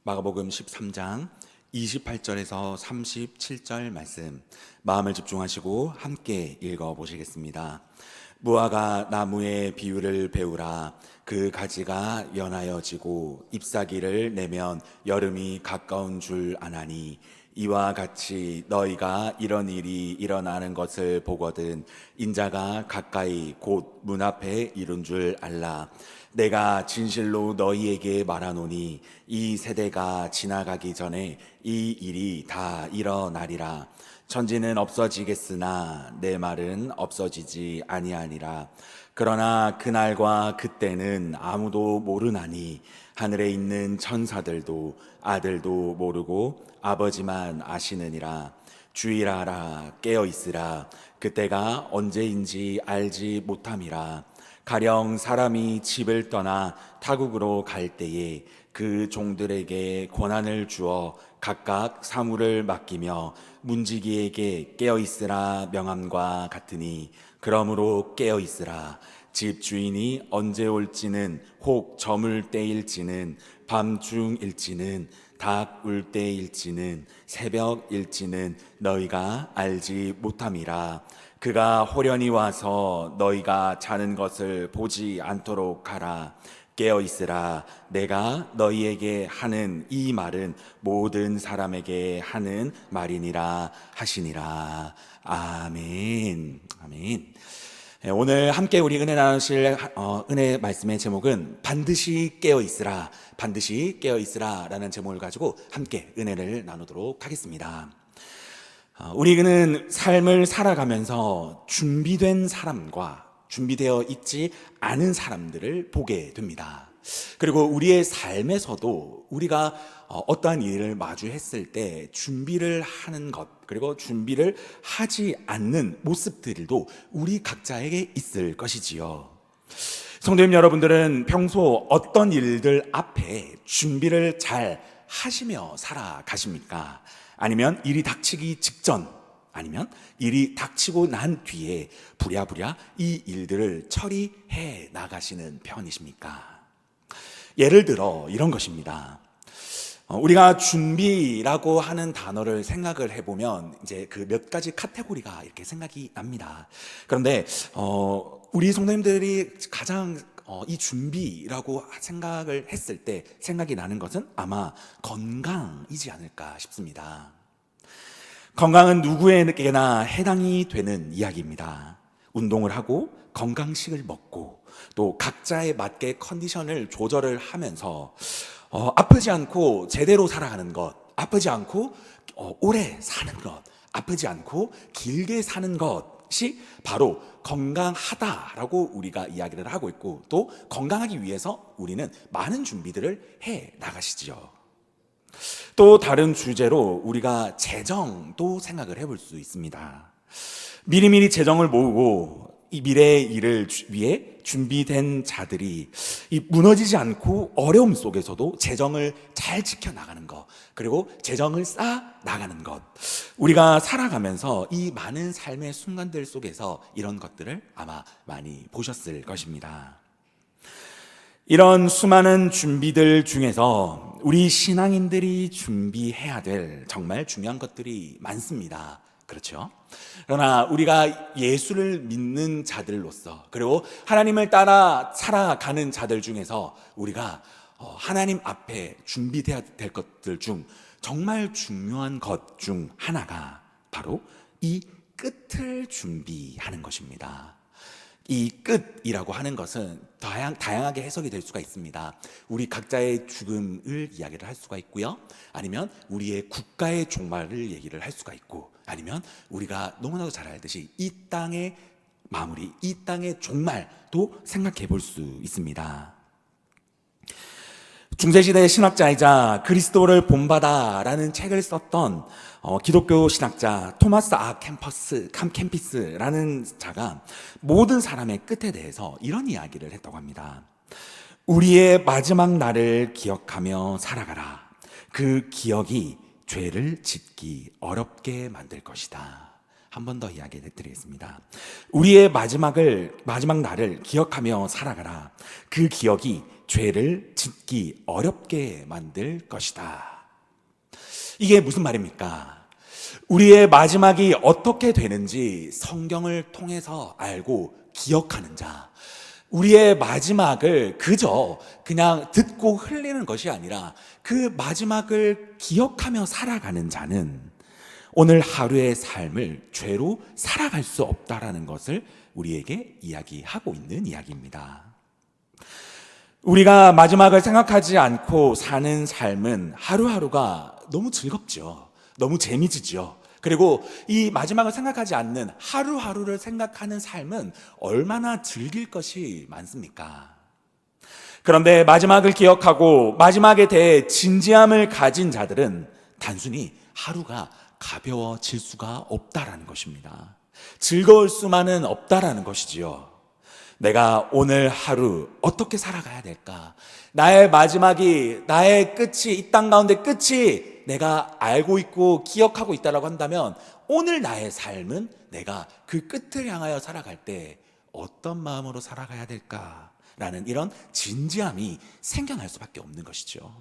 마가복음 13장 28절에서 37절 말씀 마음을 집중하시고 함께 읽어보시겠습니다. 무화과 나무의 비유를 배우라. 그 가지가 연하여 지고 잎사귀를 내면 여름이 가까운 줄 아나니 이와 같이 너희가 이런 일이 일어나는 것을 보거든 인자가 가까이 곧 문 앞에 이른 줄 알라. 내가 진실로 너희에게 말하노니 이 세대가 지나가기 전에 이 일이 다 일어나리라. 천지는 없어지겠으나 내 말은 없어지지 아니하니라. 그러나 그날과 그때는 아무도 모르나니 하늘에 있는 천사들도 아들도 모르고 아버지만 아시느니라. 주의하라, 깨어 있으라. 그때가 언제인지 알지 못함이라. 가령 사람이 집을 떠나 타국으로 갈 때에 그 종들에게 권한을 주어 각각 사물을 맡기며 문지기에게 깨어 있으라 명함과 같으니 그러므로 깨어 있으라. 집 주인이 언제 올지는 혹 저물 때일지는 밤중일지는 닭 울 때일지는 새벽일지는 너희가 알지 못함이라. 그가 호련히 와서 너희가 자는 것을 보지 않도록 하라. 깨어 있으라. 내가 너희에게 하는 이 말은 모든 사람에게 하는 말이니라 하시니라. 아멘. 아멘. 오늘 함께 우리 은혜 나누실 은혜 말씀의 제목은 반드시 깨어 있으라, 반드시 깨어 있으라 라는 제목을 가지고 함께 은혜를 나누도록 하겠습니다. 우리는 삶을 살아가면서 준비된 사람과 준비되어 있지 않은 사람들을 보게 됩니다. 그리고 우리의 삶에서도 우리가 어떠한 일을 마주했을 때 준비를 하는 것, 그리고 준비를 하지 않는 모습들도 우리 각자에게 있을 것이지요. 성도님 여러분들은 평소 어떤 일들 앞에 준비를 잘 하시며 살아가십니까? 아니면 일이 닥치기 직전, 아니면 일이 닥치고 난 뒤에 부랴부랴 이 일들을 처리해 나가시는 편이십니까? 예를 들어 이런 것입니다. 우리가 준비라고 하는 단어를 생각을 해보면 이제 그 몇 가지 카테고리가 이렇게 생각이 납니다. 그런데 우리 성도님들이 가장 이 준비라고 생각을 했을 때 생각이 나는 것은 아마 건강이지 않을까 싶습니다. 건강은 누구에게나 해당이 되는 이야기입니다. 운동을 하고 건강식을 먹고 또 각자에 맞게 컨디션을 조절을 하면서 아프지 않고 제대로 살아가는 것, 아프지 않고 오래 사는 것, 아프지 않고 길게 사는 것이 바로 건강하다라고 우리가 이야기를 하고 있고, 또 건강하기 위해서 우리는 많은 준비들을 해 나가시죠. 또 다른 주제로 우리가 재정도 생각을 해볼 수 있습니다. 미리미리 재정을 모으고 이 미래의 일을 위해 준비된 자들이 이 무너지지 않고 어려움 속에서도 재정을 잘 지켜나가는 것, 그리고 재정을 쌓아 나가는 것, 우리가 살아가면서 이 많은 삶의 순간들 속에서 이런 것들을 아마 많이 보셨을 것입니다. 이런 수많은 준비들 중에서 우리 신앙인들이 준비해야 될 정말 중요한 것들이 많습니다. 그렇죠? 그러나 우리가 예수를 믿는 자들로서, 그리고 하나님을 따라 살아가는 자들 중에서 우리가 하나님 앞에 준비돼야 될 것들 중 정말 중요한 것 중 하나가 바로 이 끝을 준비하는 것입니다. 이 끝이라고 하는 것은 다양하게 해석이 될 수가 있습니다. 우리 각자의 죽음을 이야기를 할 수가 있고요, 아니면 우리의 국가의 종말을 얘기를 할 수가 있고, 아니면 우리가 너무나도 잘 알듯이 이 땅의 마무리, 이 땅의 종말도 생각해 볼 수 있습니다. 중세시대의 신학자이자 그리스도를 본받아라는 책을 썼던 기독교 신학자 토마스 캠피스라는 자가 모든 사람의 끝에 대해서 이런 이야기를 했다고 합니다. 우리의 마지막 날을 기억하며 살아가라. 그 기억이 죄를 짓기 어렵게 만들 것이다. 한 번 더 이야기 드리겠습니다. 우리의 마지막 날을 기억하며 살아가라. 그 기억이 죄를 짓기 어렵게 만들 것이다. 이게 무슨 말입니까? 우리의 마지막이 어떻게 되는지 성경을 통해서 알고 기억하는 자, 우리의 마지막을 그냥 듣고 흘리는 것이 아니라 그 마지막을 기억하며 살아가는 자는 오늘 하루의 삶을 죄로 살아갈 수 없다라는 것을 우리에게 이야기하고 있는 이야기입니다. 우리가 마지막을 생각하지 않고 사는 삶은 하루하루가 너무 즐겁죠. 너무 재미지죠. 그리고 이 마지막을 생각하지 않는 하루하루를 생각하는 삶은 얼마나 즐길 것이 많습니까? 그런데 마지막을 기억하고 마지막에 대해 진지함을 가진 자들은 단순히 하루가 가벼워질 수가 없다라는 것입니다. 즐거울 수만은 없다라는 것이지요. 내가 오늘 하루 어떻게 살아가야 될까? 나의 마지막이, 나의 끝이, 이 땅 가운데 끝이 내가 알고 있고 기억하고 있다라고 한다면 오늘 나의 삶은 내가 그 끝을 향하여 살아갈 때 어떤 마음으로 살아가야 될까라는 이런 진지함이 생겨날 수밖에 없는 것이죠.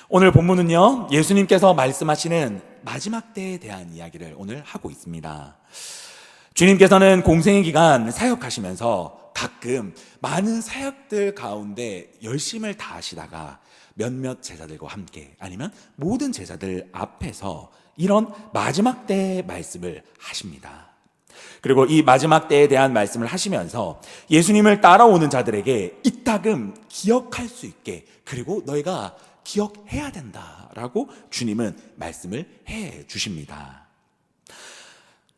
오늘 본문은요, 예수님께서 말씀하시는 마지막 때에 대한 이야기를 오늘 하고 있습니다. 주님께서는 공생의 기간 사역하시면서 가끔 많은 사역들 가운데 열심을 다하시다가 몇몇 제자들과 함께 아니면 모든 제자들 앞에서 이런 마지막 때의 말씀을 하십니다. 그리고 이 마지막 때에 대한 말씀을 하시면서 예수님을 따라오는 자들에게 이따금 기억할 수 있게, 그리고 너희가 기억해야 된다라고 주님은 말씀을 해 주십니다.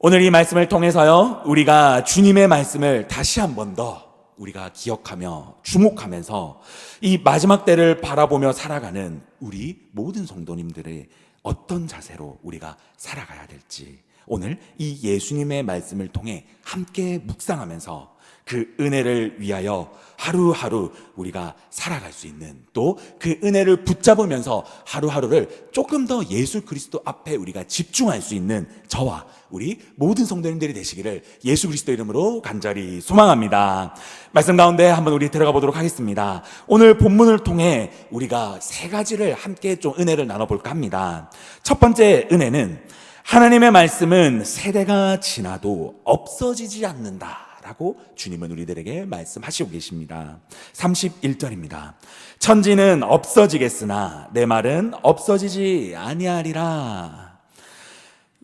오늘 이 말씀을 통해서요, 우리가 주님의 말씀을 다시 한 번 더 우리가 기억하며 주목하면서 이 마지막 때를 바라보며 살아가는 우리 모든 성도님들의 어떤 자세로 우리가 살아가야 될지 오늘 이 예수님의 말씀을 통해 함께 묵상하면서 그 은혜를 위하여 하루하루 우리가 살아갈 수 있는, 또 그 은혜를 붙잡으면서 하루하루를 조금 더 예수 그리스도 앞에 우리가 집중할 수 있는 저와 우리 모든 성도님들이 되시기를 예수 그리스도 이름으로 간절히 소망합니다. 말씀 가운데 한번 우리 들어가 보도록 하겠습니다. 오늘 본문을 통해 우리가 세 가지를 함께 좀 은혜를 나눠볼까 합니다. 첫 번째 은혜는 하나님의 말씀은 세대가 지나도 없어지지 않는다 라고 주님은 우리들에게 말씀하시고 계십니다. 31절입니다. 천지는 없어지겠으나 내 말은 없어지지 아니하리라.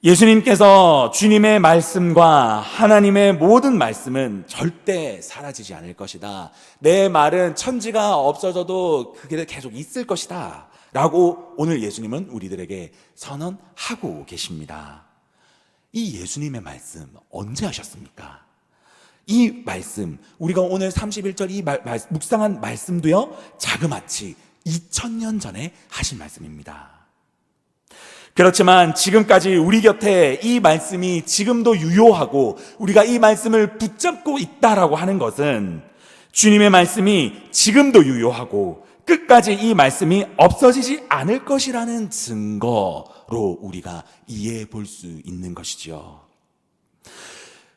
예수님께서 주님의 말씀과 하나님의 모든 말씀은 절대 사라지지 않을 것이다. 내 말은 천지가 없어져도 그게 계속 있을 것이다 라고 오늘 예수님은 우리들에게 선언하고 계십니다. 이 예수님의 말씀 언제 하셨습니까? 이 말씀, 우리가 오늘 31절 이 묵상한 말씀도요, 자그마치 2000년 전에 하신 말씀입니다. 그렇지만 지금까지 우리 곁에 이 말씀이 지금도 유효하고 우리가 이 말씀을 붙잡고 있다라고 하는 것은 주님의 말씀이 지금도 유효하고 끝까지 이 말씀이 없어지지 않을 것이라는 증거로 우리가 이해해 볼 수 있는 것이지요.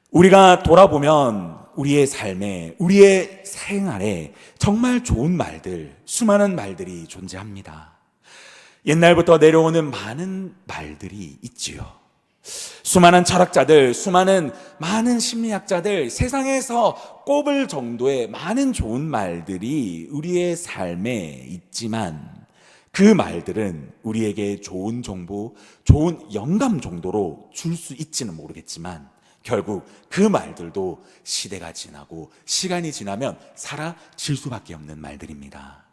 우리가 돌아보면 우리의 삶에, 우리의 생활에 정말 좋은 말들, 수많은 말들이 존재합니다. 옛날부터 내려오는 많은 말들이 있지요. 수많은 철학자들, 많은 심리학자들, 세상에서 꼽을 정도의 많은 좋은 말들이 우리의 삶에 있지만 그 말들은 우리에게 좋은 정보, 좋은 영감 정도로 줄 수 있지는 모르겠지만 결국 그 말들도 시대가 지나고 시간이 지나면 사라질 수밖에 없는 말들입니다.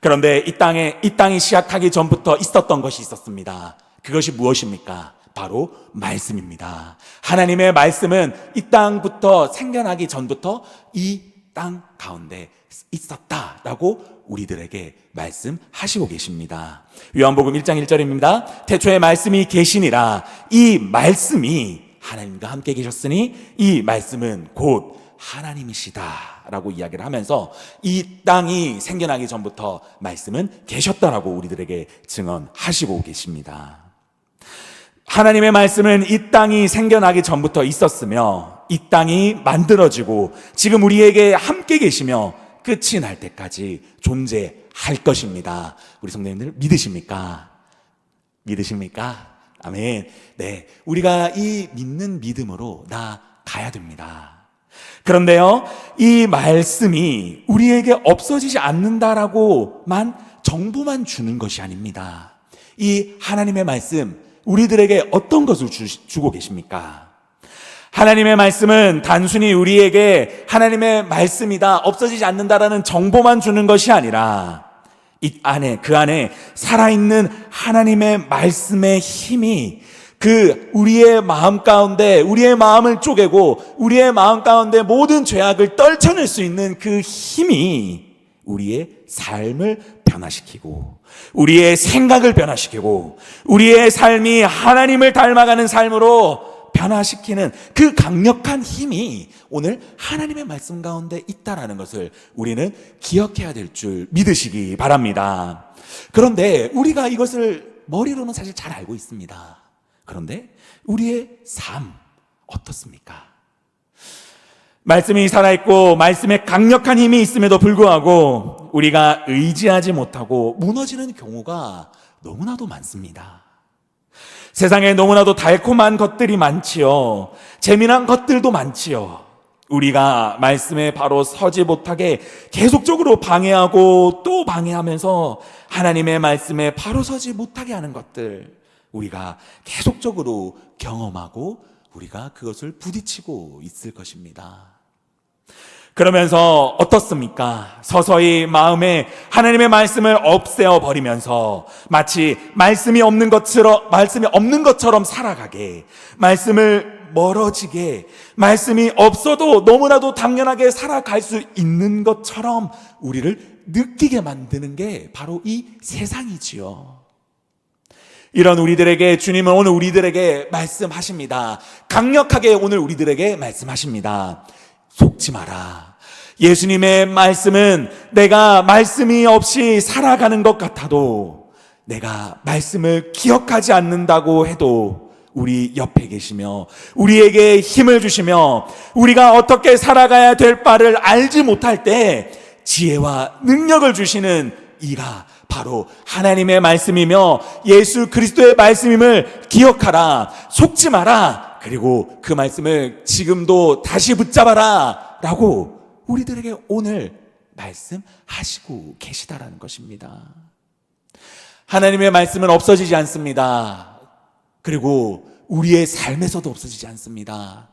그런데 이 땅이 시작하기 전부터 있었던 것이 있었습니다. 그것이 무엇입니까? 바로 말씀입니다. 하나님의 말씀은 이 땅부터 생겨나기 전부터 이 땅 가운데 있었다라고 우리들에게 말씀하시고 계십니다. 요한복음 1장 1절입니다. 태초에 말씀이 계시니라. 이 말씀이 하나님과 함께 계셨으니 이 말씀은 곧 하나님이시다 라고 이야기를 하면서 이 땅이 생겨나기 전부터 말씀은 계셨다라고 우리들에게 증언하시고 계십니다. 하나님의 말씀은 이 땅이 생겨나기 전부터 있었으며 이 땅이 만들어지고 지금 우리에게 함께 계시며 끝이 날 때까지 존재할 것입니다. 우리 성도님들 믿으십니까? 믿으십니까? 아멘. 네, 우리가 이 믿는 믿음으로 나아가야 됩니다. 그런데요, 이 말씀이 우리에게 없어지지 않는다라고만 정보만 주는 것이 아닙니다. 이 하나님의 말씀, 우리들에게 어떤 것을 주고 계십니까? 하나님의 말씀은 단순히 우리에게 하나님의 말씀이다, 없어지지 않는다라는 정보만 주는 것이 아니라 그 안에 살아있는 하나님의 말씀의 힘이 우리의 마음 가운데, 우리의 마음을 쪼개고 우리의 마음 가운데 모든 죄악을 떨쳐낼 수 있는 그 힘이 우리의 삶을 변화시키고 우리의 생각을 변화시키고 우리의 삶이 하나님을 닮아가는 삶으로 변화시키는 그 강력한 힘이 오늘 하나님의 말씀 가운데 있다라는 것을 우리는 기억해야 될 줄 믿으시기 바랍니다. 그런데 우리가 이것을 머리로는 사실 잘 알고 있습니다. 그런데 우리의 삶 어떻습니까? 말씀이 살아있고 말씀에 강력한 힘이 있음에도 불구하고 우리가 의지하지 못하고 무너지는 경우가 너무나도 많습니다. 세상에 너무나도 달콤한 것들이 많지요. 재미난 것들도 많지요. 우리가 말씀에 바로 서지 못하게 계속적으로 방해하고 또 방해하면서 하나님의 말씀에 바로 서지 못하게 하는 것들, 우리가 계속적으로 경험하고 우리가 그것을 부딪히고 있을 것입니다. 그러면서 어떻습니까? 서서히 마음에 하나님의 말씀을 없애어 버리면서 마치 말씀이 없는 것처럼 살아가게, 말씀을 멀어지게, 말씀이 없어도 너무나도 당연하게 살아갈 수 있는 것처럼 우리를 느끼게 만드는 게 바로 이 세상이지요. 이런 우리들에게 주님은 오늘 우리들에게 말씀하십니다. 강력하게 오늘 우리들에게 말씀하십니다. 속지 마라. 예수님의 말씀은 내가 말씀이 없이 살아가는 것 같아도, 내가 말씀을 기억하지 않는다고 해도 우리 옆에 계시며 우리에게 힘을 주시며 우리가 어떻게 살아가야 될 바를 알지 못할 때 지혜와 능력을 주시는 이가 바로 하나님의 말씀이며 예수 그리스도의 말씀임을 기억하라. 속지 마라. 그리고 그 말씀을 지금도 다시 붙잡아라 라고 우리들에게 오늘 말씀하시고 계시다라는 것입니다. 하나님의 말씀은 없어지지 않습니다. 그리고 우리의 삶에서도 없어지지 않습니다.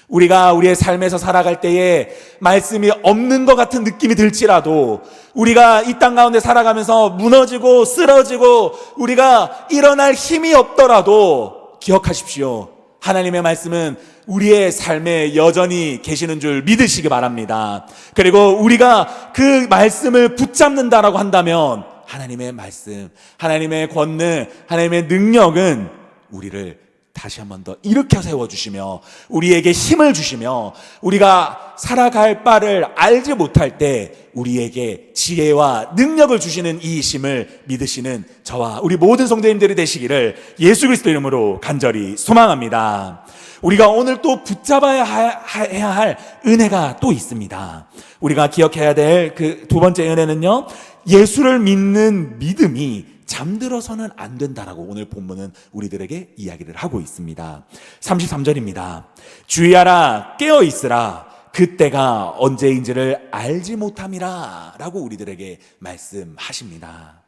우리가 우리의 삶에서 살아갈 때에 말씀이 없는 것 같은 느낌이 들지라도, 우리가 이 땅 가운데 살아가면서 무너지고 쓰러지고 우리가 일어날 힘이 없더라도 기억하십시오. 하나님의 말씀은 우리의 삶에 여전히 계시는 줄 믿으시기 바랍니다. 그리고 우리가 그 말씀을 붙잡는다라고 한다면 하나님의 말씀, 하나님의 권능, 하나님의 능력은 우리를 다시 한 번 더 일으켜 세워주시며 우리에게 힘을 주시며 우리가 살아갈 바를 알지 못할 때 우리에게 지혜와 능력을 주시는 이심을 믿으시는 저와 우리 모든 성도님들이 되시기를 예수 그리스도 이름으로 간절히 소망합니다. 우리가 오늘 또 붙잡아야 해야 할 은혜가 또 있습니다. 우리가 기억해야 될 그 두 번째 은혜는요, 예수를 믿는 믿음이 잠들어서는 안 된다라고 오늘 본문은 우리들에게 이야기를 하고 있습니다. 33절입니다. 주의하라, 깨어 있으라, 그때가 언제인지를 알지 못함이라 라고 우리들에게 말씀하십니다.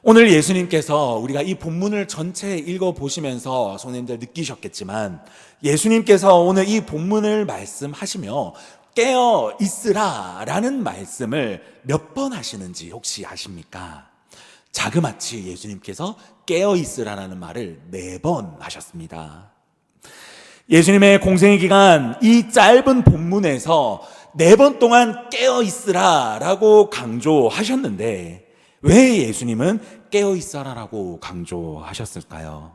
오늘 예수님께서, 우리가 이 본문을 전체 읽어보시면서 성도님들 느끼셨겠지만, 예수님께서 오늘 이 본문을 말씀하시며 깨어 있으라 라는 말씀을 몇 번 하시는지 혹시 아십니까? 자그마치 예수님께서 깨어 있으라는 말을 4번 하셨습니다. 예수님의 공생의 기간, 이 짧은 본문에서 4번 동안 깨어 있으라라고 강조하셨는데 왜 예수님은 깨어 있어라라고 강조하셨을까요?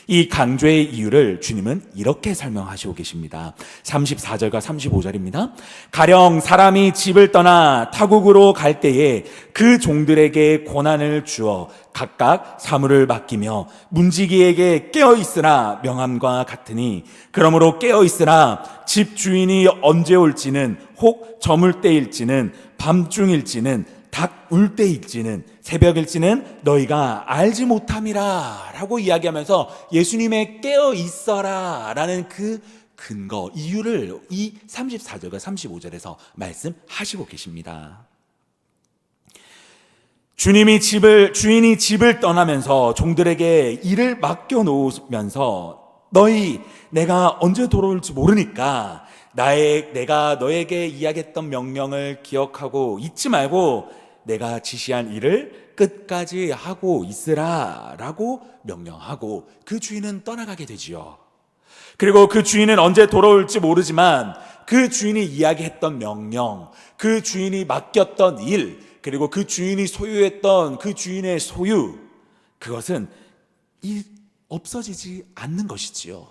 이 강조의 이유를 주님은 이렇게 설명하시고 계십니다. 34절과 35절입니다. 가령 사람이 집을 떠나 타국으로 갈 때에 그 종들에게 권한을 주어 각각 사물을 맡기며 문지기에게 깨어있으라 명함과 같으니, 그러므로 깨어있으라 집 주인이 언제 올지는, 혹 저물 때일지는, 밤중일지는, 닭 울 때일지는, 새벽일지는 너희가 알지 못함이라 라고 이야기하면서 예수님의 깨어 있어라 라는 그 근거, 이유를 이 34절과 35절에서 말씀하시고 계십니다. 주인이 집을 떠나면서 종들에게 일을 맡겨 놓으면서, 너희 내가 언제 돌아올지 모르니까 내가 너에게 이야기했던 명령을 기억하고 잊지 말고 내가 지시한 일을 끝까지 하고 있으라 라고 명령하고 그 주인은 떠나가게 되지요. 그리고 그 주인은 언제 돌아올지 모르지만 그 주인이 이야기했던 명령, 그 주인이 맡겼던 일, 그리고 그 주인이 소유했던 그 주인의 소유, 그것은 없어지지 않는 것이지요.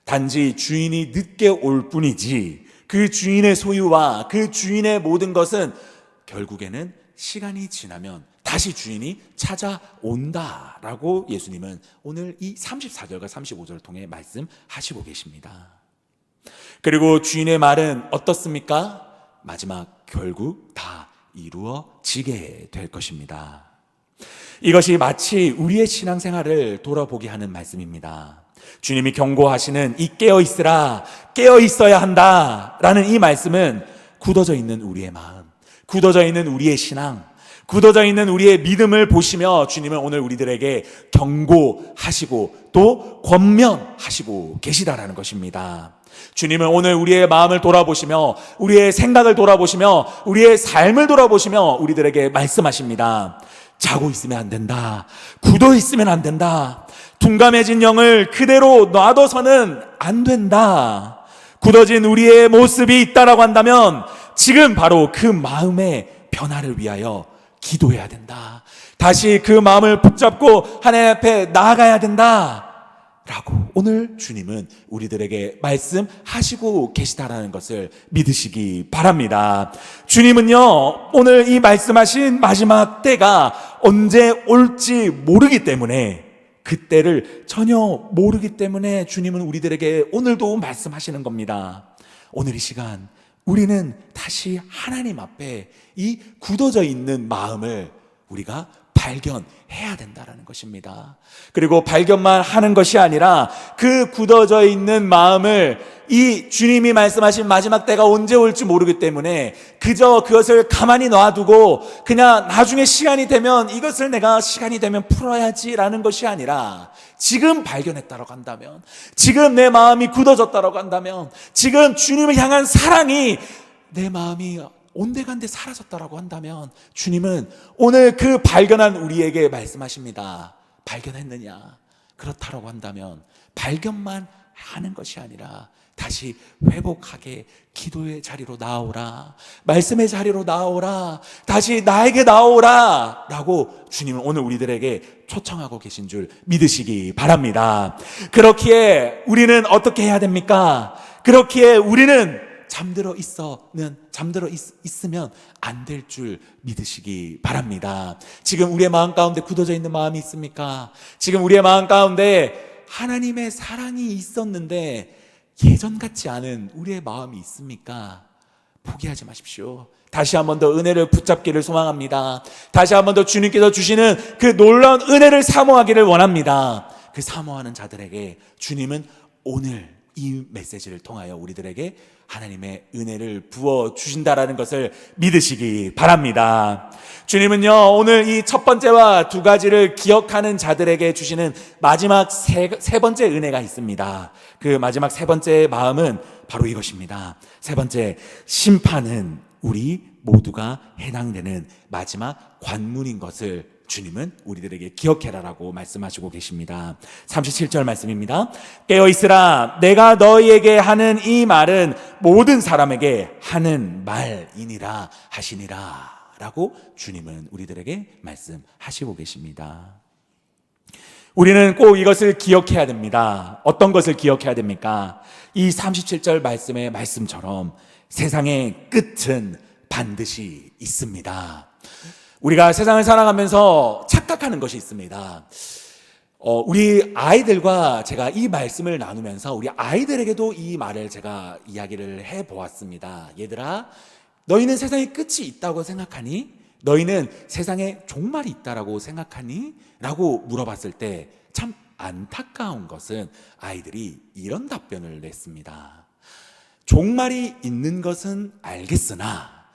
단지 주인이 늦게 올 뿐이지 그 주인의 소유와 그 주인의 모든 것은 결국에는 시간이 지나면 다시 주인이 찾아온다라고 예수님은 오늘 이 34절과 35절을 통해 말씀하시고 계십니다. 그리고 주인의 말은 어떻습니까? 마지막 결국 다 이루어지게 될 것입니다. 이것이 마치 우리의 신앙생활을 돌아보게 하는 말씀입니다. 주님이 경고하시는 이 깨어있으라, 깨어있어야 한다 라는 이 말씀은 굳어져 있는 우리의 마음, 굳어져 있는 우리의 신앙, 굳어져 있는 우리의 믿음을 보시며 주님은 오늘 우리들에게 경고하시고 또 권면하시고 계시다라는 것입니다. 주님은 오늘 우리의 마음을 돌아보시며 우리의 생각을 돌아보시며 우리의 삶을 돌아보시며 우리들에게 말씀하십니다. 자고 있으면 안 된다. 굳어 있으면 안 된다. 둔감해진 영을 그대로 놔둬서는 안 된다. 굳어진 우리의 모습이 있다라고 한다면 지금 바로 그 마음의 변화를 위하여 기도해야 된다. 다시 그 마음을 붙잡고 하나님 앞에 나아가야 된다 라고 오늘 주님은 우리들에게 말씀하시고 계시다라는 것을 믿으시기 바랍니다. 주님은요, 오늘 이 말씀하신 마지막 때가 언제 올지 모르기 때문에, 그때를 전혀 모르기 때문에 주님은 우리들에게 오늘도 말씀하시는 겁니다. 오늘 이 시간 우리는 다시 하나님 앞에 이 굳어져 있는 마음을 우리가 발견해야 된다는 것입니다. 그리고 발견만 하는 것이 아니라 그 굳어져 있는 마음을 이 주님이 말씀하신 마지막 때가 언제 올지 모르기 때문에 그저 그것을 가만히 놔두고 그냥 나중에 시간이 되면 이것을 내가 시간이 되면 풀어야지라는 것이 아니라 지금 발견했다고 한다면, 지금 내 마음이 굳어졌다고 한다면, 지금 주님을 향한 사랑이 내 마음이 온데간데 사라졌다라고 한다면 주님은 오늘 그 발견한 우리에게 말씀하십니다. 발견했느냐? 그렇다라고 한다면 발견만 하는 것이 아니라 다시 회복하게 기도의 자리로 나오라, 말씀의 자리로 나오라, 다시 나에게 나오라 라고 주님은 오늘 우리들에게 초청하고 계신 줄 믿으시기 바랍니다. 그렇기에 우리는 어떻게 해야 됩니까? 그렇기에 우리는 잠들어 있으면 안 될 줄 믿으시기 바랍니다. 지금 우리의 마음 가운데 굳어져 있는 마음이 있습니까? 지금 우리의 마음 가운데 하나님의 사랑이 있었는데 예전 같지 않은 우리의 마음이 있습니까? 포기하지 마십시오. 다시 한 번 더 은혜를 붙잡기를 소망합니다. 다시 한 번 더 주님께서 주시는 그 놀라운 은혜를 사모하기를 원합니다. 그 사모하는 자들에게 주님은 오늘 이 메시지를 통하여 우리들에게 하나님의 은혜를 부어 주신다라는 것을 믿으시기 바랍니다. 주님은요, 오늘 이 첫 번째와 두 가지를 기억하는 자들에게 주시는 마지막 세 번째 은혜가 있습니다. 그 마지막 세 번째 마음은 바로 이것입니다. 세 번째, 심판은 우리 모두가 해당되는 마지막 관문인 것을 주님은 우리들에게 기억해라라고 말씀하시고 계십니다. 37절 말씀입니다. 깨어있으라, 내가 너희에게 하는 이 말은 모든 사람에게 하는 말이니라 하시니라 라고 주님은 우리들에게 말씀하시고 계십니다. 우리는 꼭 이것을 기억해야 됩니다. 어떤 것을 기억해야 됩니까? 이 37절 말씀의 말씀처럼 세상의 끝은 반드시 있습니다. 우리가 세상을 살아가면서 착각하는 것이 있습니다. 우리 아이들과 제가 이 말씀을 나누면서 우리 아이들에게도 이 말을 제가 이야기를 해보았습니다. 얘들아, 너희는 세상에 끝이 있다고 생각하니? 너희는 세상에 종말이 있다라고 생각하니? 라고 물어봤을 때 참 안타까운 것은 아이들이 이런 답변을 냈습니다. 종말이 있는 것은 알겠으나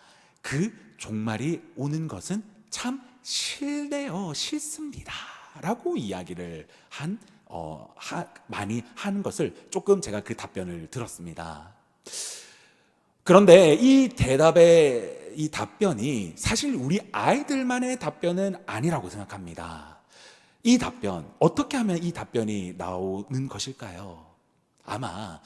그 종말이 오는 것은 참 싫습니다 라고 이야기를 많이 하는 것을 조금 제가 그 답변을 들었습니다. 그런데 이 답변이 사실 우리 아이들만의 답변은 아니라고 생각합니다. 이 답변, 어떻게 하면 이 답변이 나오는 것일까요? 아마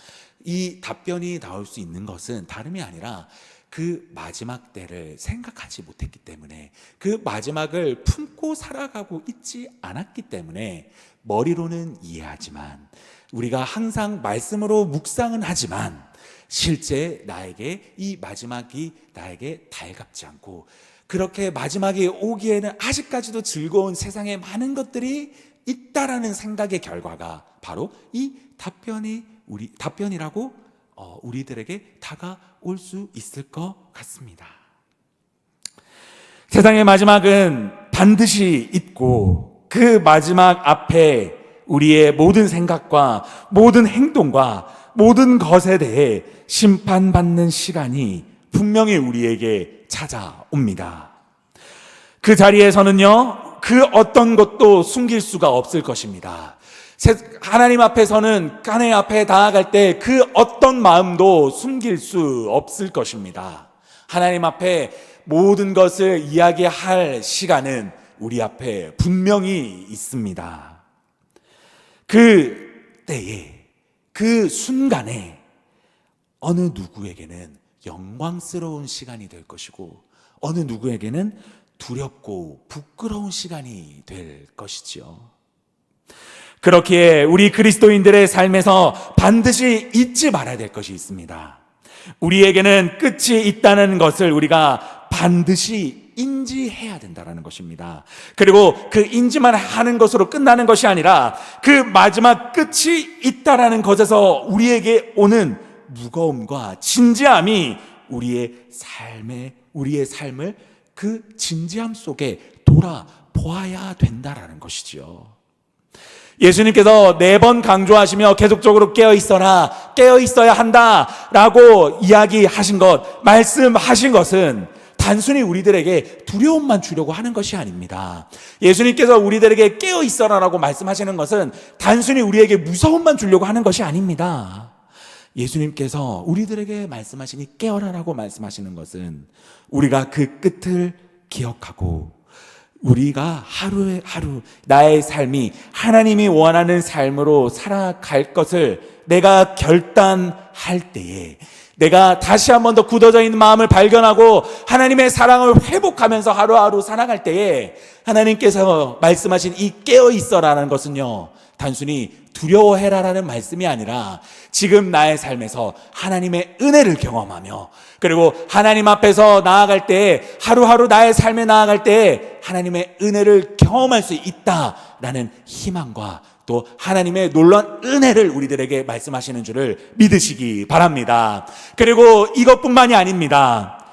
이 답변이 나올 수 있는 것은 다름이 아니라 그 마지막 때를 생각하지 못했기 때문에, 그 마지막을 품고 살아가고 있지 않았기 때문에 머리로는 이해하지만, 우리가 항상 말씀으로 묵상은 하지만 실제 나에게 이 마지막이 나에게 달갑지 않고, 그렇게 마지막이 오기에는 아직까지도 즐거운 세상에 많은 것들이 있다라는 생각의 결과가 바로 이 답변이라고 우리들에게 다가올 수 있을 것 같습니다. 세상의 마지막은 반드시 있고, 그 마지막 앞에 우리의 모든 생각과 모든 행동과 모든 것에 대해 심판받는 시간이 분명히 우리에게 찾아옵니다. 그 자리에서는요, 그 어떤 것도 숨길 수가 없을 것입니다. 하나님 앞에서는, 하나님 앞에 나아갈 때 그 어떤 마음도 숨길 수 없을 것입니다. 하나님 앞에 모든 것을 이야기할 시간은 우리 앞에 분명히 있습니다. 그 때에, 그 순간에 어느 누구에게는 영광스러운 시간이 될 것이고, 어느 누구에게는 두렵고 부끄러운 시간이 될 것이지요. 그렇기에 우리 그리스도인들의 삶에서 반드시 잊지 말아야 될 것이 있습니다. 우리에게는 끝이 있다는 것을 우리가 반드시 인지해야 된다는 것입니다. 그리고 그 인지만 하는 것으로 끝나는 것이 아니라 그 마지막 끝이 있다는 것에서 우리에게 오는 무거움과 진지함이 우리의 삶을 그 진지함 속에 돌아보아야 된다는 것이지요. 예수님께서 4번 강조하시며 계속적으로 깨어있어야 한다라고 이야기하신 것, 말씀하신 것은 단순히 우리들에게 두려움만 주려고 하는 것이 아닙니다. 예수님께서 우리들에게 깨어있어라라고 말씀하시는 것은 단순히 우리에게 무서움만 주려고 하는 것이 아닙니다. 예수님께서 우리들에게 말씀하시니 깨어라라고 말씀하시는 것은 우리가 그 끝을 기억하고, 우리가 하루에 하루 나의 삶이 하나님이 원하는 삶으로 살아갈 것을 내가 결단할 때에, 내가 다시 한 번 더 굳어져 있는 마음을 발견하고 하나님의 사랑을 회복하면서 하루하루 살아갈 때에 하나님께서 말씀하신 이 깨어있어라는 것은요, 단순히 두려워해라라는 말씀이 아니라 지금 나의 삶에서 하나님의 은혜를 경험하며, 그리고 하나님 앞에서 나아갈 때, 하루하루 나의 삶에 나아갈 때 하나님의 은혜를 경험할 수 있다라는 희망과 또 하나님의 놀라운 은혜를 우리들에게 말씀하시는 줄을 믿으시기 바랍니다. 그리고 이것뿐만이 아닙니다.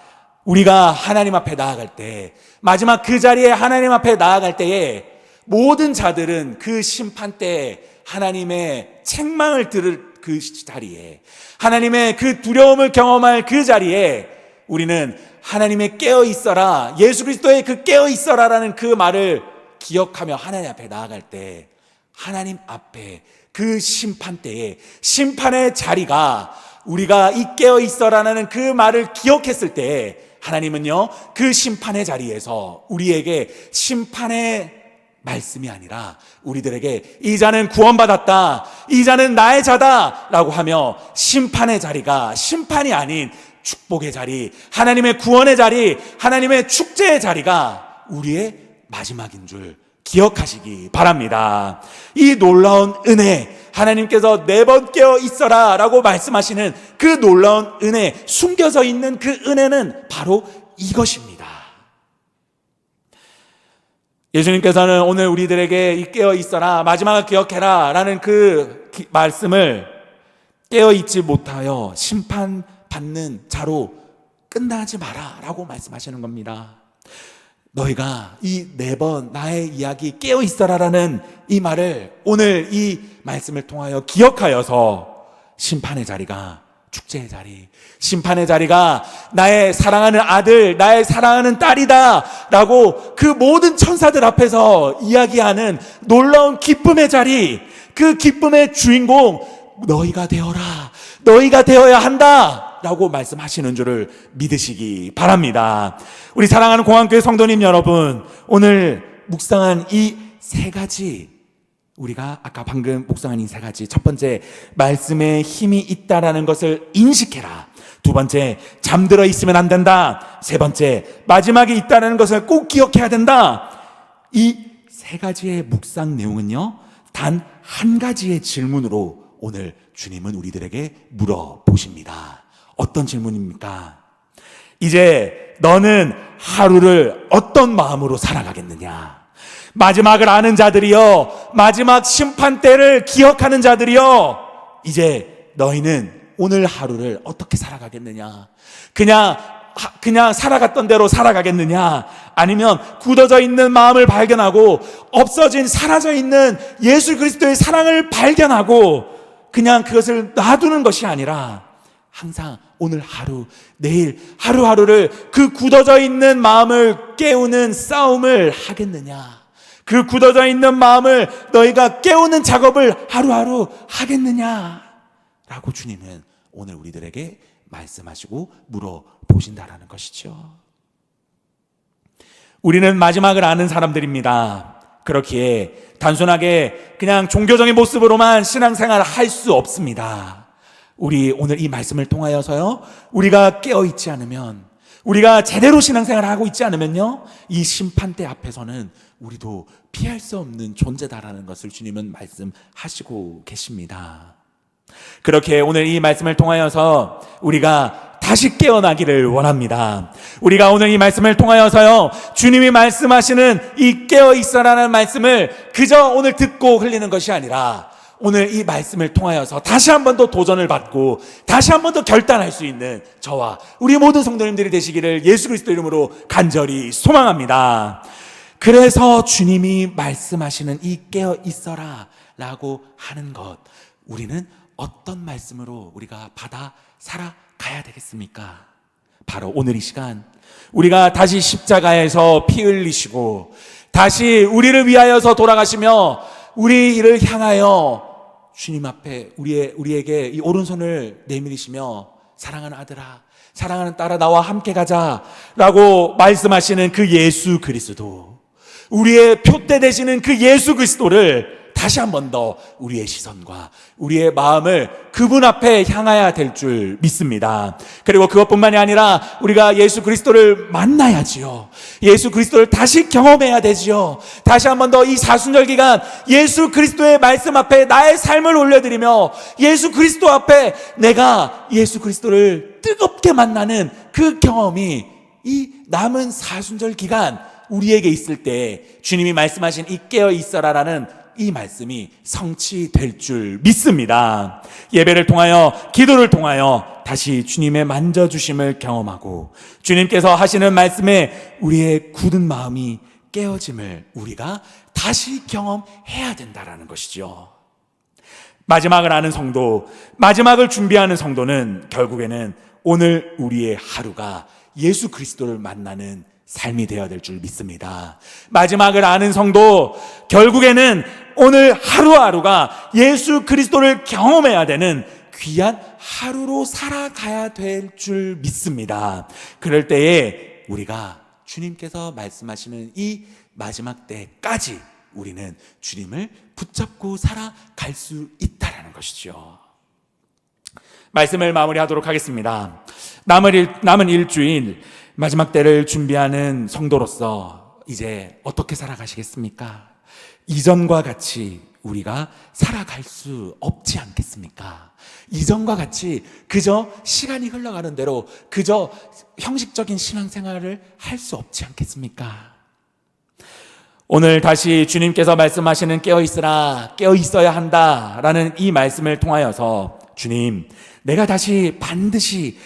우리가 하나님 앞에 나아갈 때, 마지막 그 자리에 하나님 앞에 나아갈 때에 모든 자들은 그 심판 때 하나님의 책망을 들을 그 자리에, 하나님의 그 두려움을 경험할 그 자리에 우리는 하나님의 깨어있어라, 예수 그리스도의 그 깨어있어라라는 그 말을 기억하며 하나님 앞에 나아갈 때, 하나님 앞에 그 심판 때에 심판의 자리가, 우리가 이 깨어있어라는 그 말을 기억했을 때 하나님은요, 그 심판의 자리에서 우리에게 심판의 말씀이 아니라 우리들에게 이 자는 구원받았다, 이 자는 나의 자다 라고 하며 심판의 자리가 심판이 아닌 축복의 자리, 하나님의 구원의 자리, 하나님의 축제의 자리가 우리의 마지막인 줄 기억하시기 바랍니다. 이 놀라운 은혜, 하나님께서 4번 깨어 있어라 라고 말씀하시는 그 놀라운 은혜, 숨겨져 있는 그 은혜는 바로 이것입니다. 예수님께서는 오늘 우리들에게 이 깨어 있어라, 마지막을 기억해라 라는 그 말씀을 깨어 있지 못하여 심판받는 자로 끝나지 마라 라고 말씀하시는 겁니다. 너희가 이 4번 나의 이야기 깨어 있어라라는 이 말을 오늘 이 말씀을 통하여 기억하여서 심판의 자리가 축제의 자리, 심판의 자리가 나의 사랑하는 아들, 나의 사랑하는 딸이다 라고 그 모든 천사들 앞에서 이야기하는 놀라운 기쁨의 자리, 그 기쁨의 주인공 너희가 되어라, 너희가 되어야 한다 라고 말씀하시는 줄을 믿으시기 바랍니다. 우리 사랑하는 공항교회 성도님 여러분, 오늘 묵상한 이 3가지, 우리가 아까 방금 묵상한 이 3가지, 첫 번째, 말씀에 힘이 있다라는 것을 인식해라. 2번째, 잠들어 있으면 안 된다. 3번째, 마지막에 있다는 것을 꼭 기억해야 된다. 이 3가지의 묵상 내용은요, 단 한 가지의 질문으로 오늘 주님은 우리들에게 물어보십니다. 어떤 질문입니까? 이제 너는 하루를 어떤 마음으로 살아가겠느냐? 마지막을 아는 자들이여, 마지막 심판 때를 기억하는 자들이여, 이제 너희는 오늘 하루를 어떻게 살아가겠느냐? 그냥 살아갔던 대로 살아가겠느냐? 아니면 굳어져 있는 마음을 발견하고 사라져 있는 예수 그리스도의 사랑을 발견하고 그냥 그것을 놔두는 것이 아니라 항상 오늘 하루, 내일 하루하루를 그 굳어져 있는 마음을 깨우는 싸움을 하겠느냐? 그 굳어져 있는 마음을 너희가 깨우는 작업을 하루하루 하겠느냐? 라고 주님은 오늘 우리들에게 말씀하시고 물어보신다라는 것이죠. 우리는 마지막을 아는 사람들입니다. 그렇기에 단순하게 그냥 종교적인 모습으로만 신앙생활을 할 수 없습니다. 우리 오늘 이 말씀을 통하여서요, 우리가 깨어있지 않으면, 우리가 제대로 신앙생활을 하고 있지 않으면요, 이 심판대 앞에서는 우리도 피할 수 없는 존재다라는 것을 주님은 말씀하시고 계십니다. 그렇게 오늘 이 말씀을 통하여서 우리가 다시 깨어나기를 원합니다. 우리가 오늘 이 말씀을 통하여서요, 주님이 말씀하시는 이 깨어있어라는 말씀을 그저 오늘 듣고 흘리는 것이 아니라 오늘 이 말씀을 통하여서 다시 한 번 더 도전을 받고 다시 한 번 더 결단할 수 있는 저와 우리 모든 성도님들이 되시기를 예수 그리스도 이름으로 간절히 소망합니다. 그래서 주님이 말씀하시는 이 깨어있어라 라고 하는 것, 우리는 어떤 말씀으로 우리가 받아 살아가야 되겠습니까? 바로 오늘 이 시간 우리가 다시 십자가에서 피 흘리시고 다시 우리를 위하여서 돌아가시며 우리를 향하여 주님 앞에 우리에게 이 오른손을 내밀으시며 사랑하는 아들아, 사랑하는 딸아, 나와 함께 가자 라고 말씀하시는 그 예수 그리스도, 우리의 표대 되시는 그 예수 그리스도를 다시 한 번 더 우리의 시선과 우리의 마음을 그분 앞에 향해야 될 줄 믿습니다. 그리고 그것뿐만이 아니라 우리가 예수 그리스도를 만나야지요. 예수 그리스도를 다시 경험해야 되지요. 다시 한 번 더 이 사순절 기간 예수 그리스도의 말씀 앞에 나의 삶을 올려드리며 예수 그리스도 앞에 내가 예수 그리스도를 뜨겁게 만나는 그 경험이 이 남은 사순절 기간 우리에게 있을 때 주님이 말씀하신 이 깨어 있어라라는 이 말씀이 성취될 줄 믿습니다. 예배를 통하여, 기도를 통하여 다시 주님의 만져주심을 경험하고 주님께서 하시는 말씀에 우리의 굳은 마음이 깨어짐을 우리가 다시 경험해야 된다라는 것이죠. 마지막을 아는 성도, 마지막을 준비하는 성도는 결국에는 오늘 우리의 하루가 예수 그리스도를 만나는 삶이 되어야 될 줄 믿습니다. 마지막을 아는 성도, 결국에는 오늘 하루하루가 예수 그리스도를 경험해야 되는 귀한 하루로 살아가야 될 줄 믿습니다. 그럴 때에 우리가 주님께서 말씀하시는 이 마지막 때까지 우리는 주님을 붙잡고 살아갈 수 있다는 것이죠. 말씀을 마무리하도록 하겠습니다. 남은 일주일 마지막 때를 준비하는 성도로서 이제 어떻게 살아가시겠습니까? 이전과 같이 우리가 살아갈 수 없지 않겠습니까? 이전과 같이 그저 시간이 흘러가는 대로 그저 형식적인 신앙생활을 할 수 없지 않겠습니까? 오늘 다시 주님께서 말씀하시는 깨어있으라, 깨어있어야 한다라는 이 말씀을 통하여서 주님, 내가 다시 반드시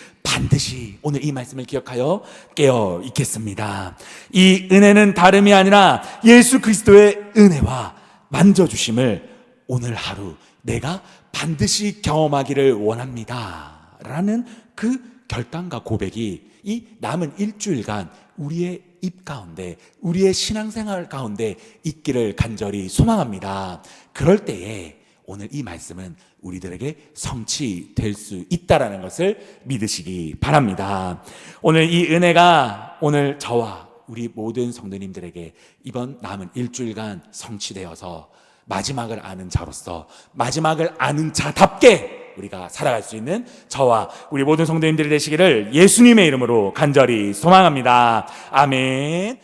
오늘 이 말씀을 기억하여 깨어 있겠습니다. 이 은혜는 다름이 아니라 예수 그리스도의 은혜와 만져주심을 오늘 하루 내가 반드시 경험하기를 원합니다 라는 그 결단과 고백이 이 남은 일주일간 우리의 입 가운데, 우리의 신앙생활 가운데 있기를 간절히 소망합니다. 그럴 때에 오늘 이 말씀은 우리들에게 성취될 수 있다라는 것을 믿으시기 바랍니다. 오늘 이 은혜가 오늘 저와 우리 모든 성도님들에게 이번 남은 일주일간 성취되어서 마지막을 아는 자로서, 마지막을 아는 자답게 우리가 살아갈 수 있는 저와 우리 모든 성도님들이 되시기를 예수님의 이름으로 간절히 소망합니다. 아멘.